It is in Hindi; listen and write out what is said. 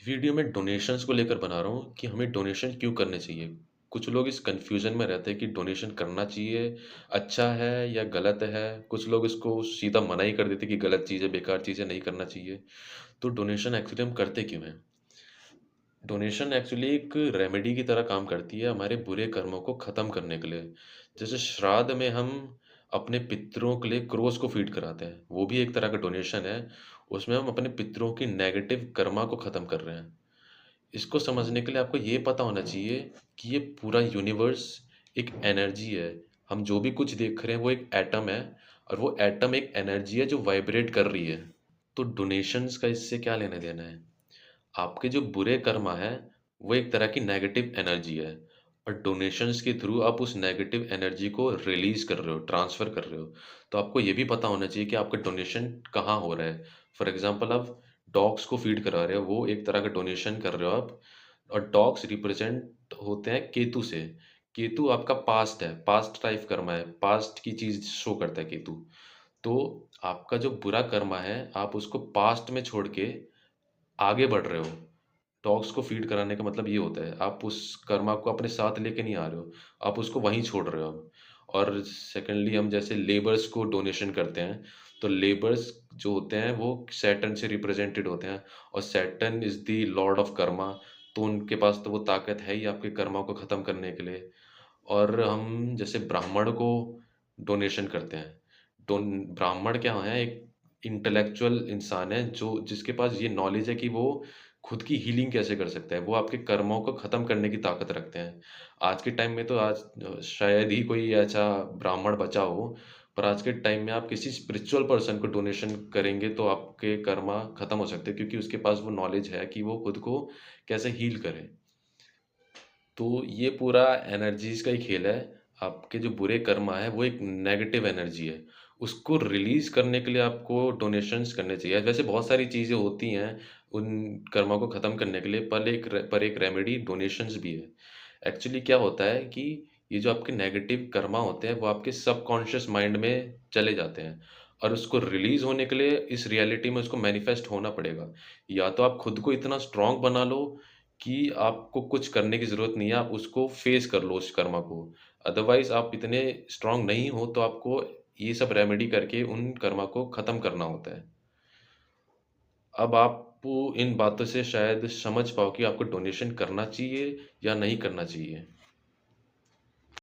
वीडियो में डोनेशंस को लेकर बना रहा हूँ कि हमें डोनेशन क्यों करने चाहिए। कुछ लोग इस कन्फ्यूज़न में रहते हैं कि डोनेशन करना चाहिए, अच्छा है या गलत है। कुछ लोग इसको सीधा मना ही कर देते हैं कि गलत चीज़ है, बेकार चीज़ है, नहीं करना चाहिए। तो डोनेशन एक्चुअली हम करते क्यों हैं? डोनेशन एक्चुअली एक रेमेडी की तरह काम करती है हमारे बुरे कर्मों को ख़त्म करने के लिए। जैसे श्राद्ध में हम अपने पितरों के लिए क्रोस को फ़ीड कराते हैं, वो भी एक तरह का डोनेशन है। उसमें हम अपने पितरों की नेगेटिव कर्मा को ख़त्म कर रहे हैं। इसको समझने के लिए आपको ये पता होना चाहिए कि ये पूरा यूनिवर्स एक एनर्जी है। हम जो भी कुछ देख रहे हैं वो एक एटम है, और वो एटम एक एनर्जी है जो वाइब्रेट कर रही है। तो डोनेशंस का इससे क्या लेना देना है? आपके जो बुरे कर्मा है वो एक तरह की नेगेटिव एनर्जी है, और डोनेशंस के थ्रू आप उस नेगेटिव एनर्जी को रिलीज कर रहे हो, ट्रांसफर कर रहे हो। तो आपको ये भी पता होना चाहिए कि आपका डोनेशन कहाँ हो रहा है। फॉर एग्जांपल आप डॉग्स को फीड करा रहे हो, वो एक तरह का डोनेशन कर रहे हो आप। और डॉग्स रिप्रेजेंट होते हैं केतु से। केतु आपका पास्ट है, पास्ट लाइफ कर्मा है, पास्ट की चीज शो करता है केतु। तो आपका जो बुरा कर्मा है आप उसको पास्ट में छोड़ के आगे बढ़ रहे हो। डॉग्स को फीड कराने का मतलब ये होता है, आप उस कर्मा को अपने साथ लेके नहीं आ रहे हो, आप उसको वहीं छोड़ रहे हो अब। और सेकेंडली हम जैसे लेबर्स को डोनेशन करते हैं, तो लेबर्स जो होते हैं वो सैटर्न से रिप्रेजेंटेड होते हैं, और Saturn is the Lord of Karma. तो उनके पास तो वो ताकत है ही आपके कर्मा को ख़त्म करने के लिए। और हम जैसे ब्राह्मण को डोनेशन करते हैं। डोन ब्राह्मण क्या है, एक इंटेलेक्चुअल इंसान है जो जिसके पास ये नॉलेज है कि वो खुद की हीलिंग कैसे कर सकता है। वो आपके कर्मों को ख़त्म करने की ताकत रखते हैं। आज के टाइम में तो आज शायद ही कोई ऐसा ब्राह्मण बचा हो, पर आज के टाइम में आप किसी स्पिरिचुअल पर्सन को डोनेशन करेंगे तो आपके कर्मा ख़त्म हो सकते हैं, क्योंकि उसके पास वो नॉलेज है कि वो खुद को कैसे हील करे। तो ये पूरा एनर्जीज का ही खेल है। आपके जो बुरे कर्मा है वो एक नेगेटिव एनर्जी है, उसको रिलीज करने के लिए आपको डोनेशंस करने चाहिए। वैसे बहुत सारी चीज़ें होती हैं उन कर्मा को ख़त्म करने के लिए, पर एक रेमेडी डोनेशंस भी है। एक्चुअली क्या होता है कि ये जो आपके नेगेटिव कर्मा होते हैं वो आपके सबकॉन्शियस माइंड में चले जाते हैं, और उसको रिलीज होने के लिए इस रियलिटी में उसको मैनिफेस्ट होना पड़ेगा। या तो आप खुद को इतना स्ट्रांग बना लो कि आपको कुछ करने की ज़रूरत नहीं है, आप उसको फेस कर लो उस कर्मा को। अदरवाइज़ आप इतने स्ट्रांग नहीं हो तो आपको ये सब रेमेडी करके उन कर्मा को ख़त्म करना होता है। अब आप इन बातों से शायद समझ पाओ कि आपको डोनेशन करना चाहिए या नहीं करना चाहिए।